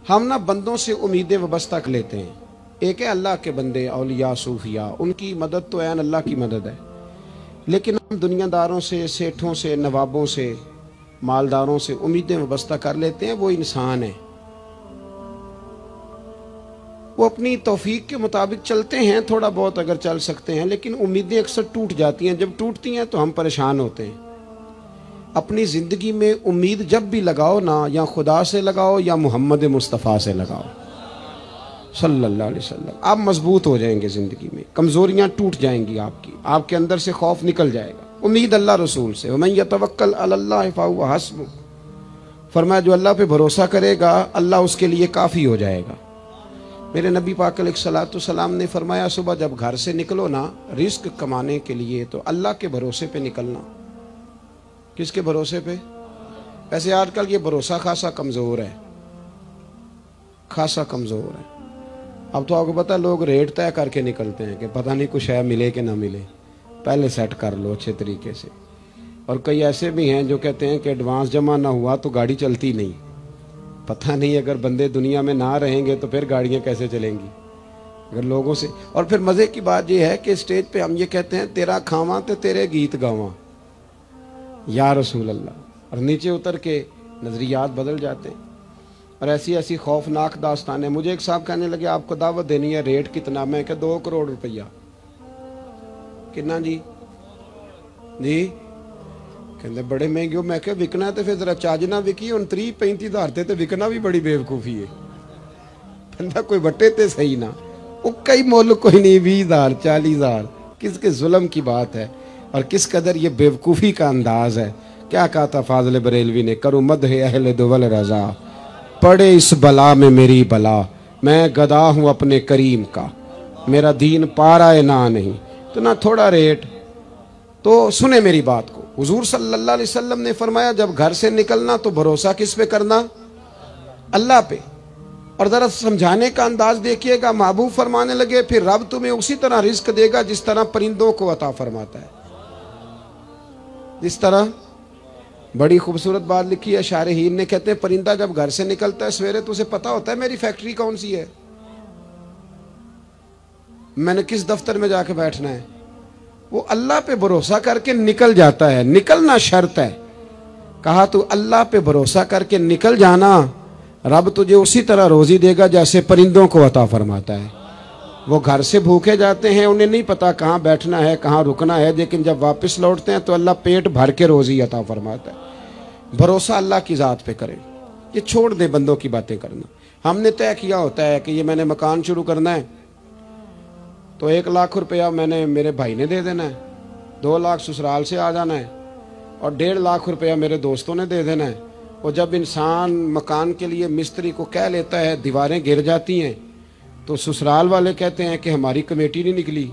हम ना बंदों से उम्मीदें वाबस्ता कर लेते हैं। एक है अल्लाह के बंदे, औलिया, सूफिया, उनकी मदद तो ऐन अल्लाह की मदद है। लेकिन हम दुनियादारों से, सेठों से, नवाबों से, मालदारों से उम्मीदें वाबस्ता कर लेते हैं। वो इंसान है, वो अपनी तौफीक के मुताबिक चलते हैं, थोड़ा बहुत अगर चल सकते हैं, लेकिन उम्मीदें अक्सर टूट जाती हैं। जब टूटती हैं तो हम परेशान होते हैं। अपनी ज़िंदगी में उम्मीद जब भी लगाओ ना, या खुदा से लगाओ या मोहम्मद मुस्तफ़ा से लगाओ सल्लल्लाहु अलैहि वसल्लम। आप मजबूत हो जाएंगे, ज़िंदगी में कमज़ोरियाँ टूट जाएंगी आपकी, आपके अंदर से खौफ निकल जाएगा। उम्मीद अल्लाह रसूल से, वमन यतवक्कल अलल्लाह फहुव हस्बुह, फरमाया जो अल्लाह पे भरोसा करेगा अल्लाह उसके लिए काफ़ी हो जाएगा। मेरे नबी पाक अलैहिस्सलाम ने फरमाया सुबह जब घर से निकलो ना रिस्क कमाने के लिए, तो अल्लाह के भरोसे पे निकलना। किसके भरोसे पे? वैसे आजकल ये भरोसा खासा कमज़ोर है, खासा कमज़ोर है। अब तो आपको पता है लोग रेट तय करके निकलते हैं कि पता नहीं कुछ है मिले कि ना मिले, पहले सेट कर लो अच्छे तरीके से। और कई ऐसे भी हैं जो कहते हैं कि एडवांस जमा ना हुआ तो गाड़ी चलती नहीं। पता नहीं अगर बंदे दुनिया में ना रहेंगे तो फिर गाड़ियाँ कैसे चलेंगी अगर लोगों से। और फिर मज़े की बात यह है कि स्टेज पे हम ये कहते हैं तेरा खावा तो तेरे गीत गावा या रसूल अल्लाह, और नीचे उतर के नज़रियात बदल जाते हैं। और ऐसी ऐसी खौफनाक दास्तान है। मुझे एक साहब कहने लगे आपको दावत देनी है, रेट कितना? मैं क्या 2 करोड़ रुपया। कितना जी? जी कहते बड़े महंगे हो। मैं क्या विकना है तो फिर जरा चाज ना विकी, 29-35 हज़ार ते विकना भी बड़ी बेवकूफ़ी है। बंदा कोई बटे ते सही ना, वो कई मुल्क कोई नहीं, 20,000 40,000, किसके जुल्म की बात है और किस कदर ये बेवकूफ़ी का अंदाज है। क्या कहा था फाज़िल बरेलवी ने, करूँ मदह अहले दुवल रज़ा, पड़े इस बला में मेरी बला, मैं गदा हूँ अपने करीम का, मेरा दीन पारा ना नहीं। तो ना थोड़ा रेट, तो सुने मेरी बात को। हुजूर सल्लल्लाहु अलैहि वसल्लम ने फरमाया जब घर से निकलना तो भरोसा किस पे करना? अल्लाह पे। और जरा समझाने का अंदाज देखिएगा, महबूब फरमाने लगे फिर रब तुम्हें उसी तरह रिस्क देगा जिस तरह परिंदों को अता फरमाता है। जिस तरह, बड़ी खूबसूरत बात लिखी है शारहीन ने, कहते हैं परिंदा जब घर से निकलता है सवेरे तो उसे पता होता है मेरी फैक्ट्री कौन सी है, मैंने किस दफ्तर में जाके बैठना है। वो अल्लाह पे भरोसा करके निकल जाता है। निकलना शर्त है। कहा तो अल्लाह पे भरोसा करके निकल जाना, रब तुझे उसी तरह रोजी देगा जैसे परिंदों को अता फरमाता है। वो घर से भूखे जाते हैं, उन्हें नहीं पता कहाँ बैठना है कहाँ रुकना है, लेकिन जब वापस लौटते हैं तो अल्लाह पेट भर के रोजी अता फरमाता है। भरोसा अल्लाह की ज़ात पे करें, ये छोड़ दे बंदों की बातें करना। हमने तय किया होता है कि ये मैंने मकान शुरू करना है तो 1 लाख रुपया मैंने मेरे भाई ने दे देना है, 2 लाख ससुराल से आ जाना है और 1.5 लाख रुपया मेरे दोस्तों ने दे देना है। और जब इंसान मकान के लिए मिस्त्री को कह लेता है, दीवारें गिर जाती हैं, तो ससुराल वाले कहते हैं कि हमारी कमेटी नहीं निकली,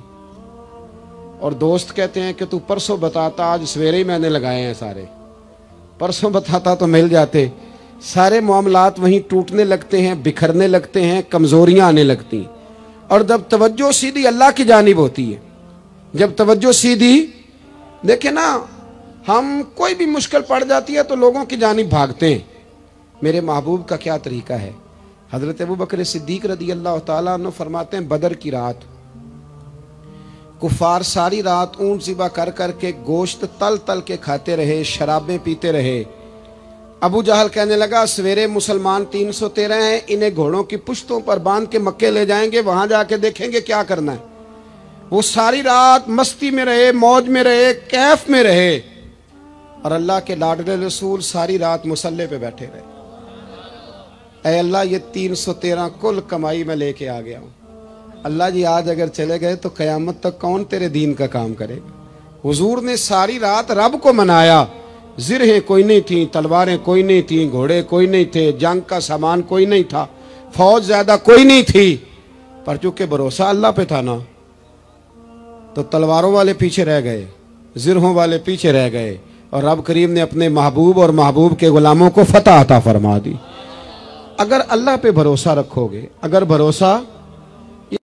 और दोस्त कहते हैं कि तू परसों बताता, आज सवेरे ही मैंने लगाए हैं सारे, परसों बताता तो मिल जाते। सारे मामलात वहीं टूटने लगते हैं, बिखरने लगते हैं, कमज़ोरियाँ आने लगती हैं। और जब तवज्जो सीधी अल्लाह की जानिब होती है, जब तवज्जो सीधी, देखे ना, हम कोई भी मुश्किल पड़ जाती है तो लोगों की जानिब भागते हैं। मेरे महबूब का क्या तरीका है। हज़रत अबू बकर सिद्दीक रदी अल्लाह ताला अन्हु फरमाते हैं बदर की रात कुफार सारी रात ऊंट ज़िबा कर करके गोश्त तल तल के खाते रहे, शराबें पीते रहे। अबू जहल कहने लगा सवेरे मुसलमान 313 हैं, इन्हें घोड़ों की पुश्तों पर बांध के मक्के ले जाएंगे, वहां जाके देखेंगे क्या करना है। वो सारी रात मस्ती में रहे, मौज में रहे, कैफ में रहे, और अल्लाह के लाडले रसूल सारी रात मुसल्ले पे बैठे रहे। ऐ अल्लाह ये 313 कुल कमाई में लेके आ गया हूँ। अल्लाह जी आज अगर चले गए तो क़यामत तक कौन तेरे दीन का काम करेगा। हुजूर ने सारी रात रब को मनाया। ज़िरहें कोई नहीं थी, तलवारें कोई नहीं थी, घोड़े कोई नहीं थे, जंग का सामान कोई नहीं था, फौज ज़्यादा कोई नहीं थी, पर चूंकि भरोसा अल्लाह पे था ना, तो तलवारों वाले पीछे रह गए, ज़िरहों वाले पीछे रह गए, और रब करीम ने अपने महबूब और महबूब के गुलामों को फतह अता फरमा दी। अगर अल्लाह पे भरोसा रखोगे, अगर भरोसा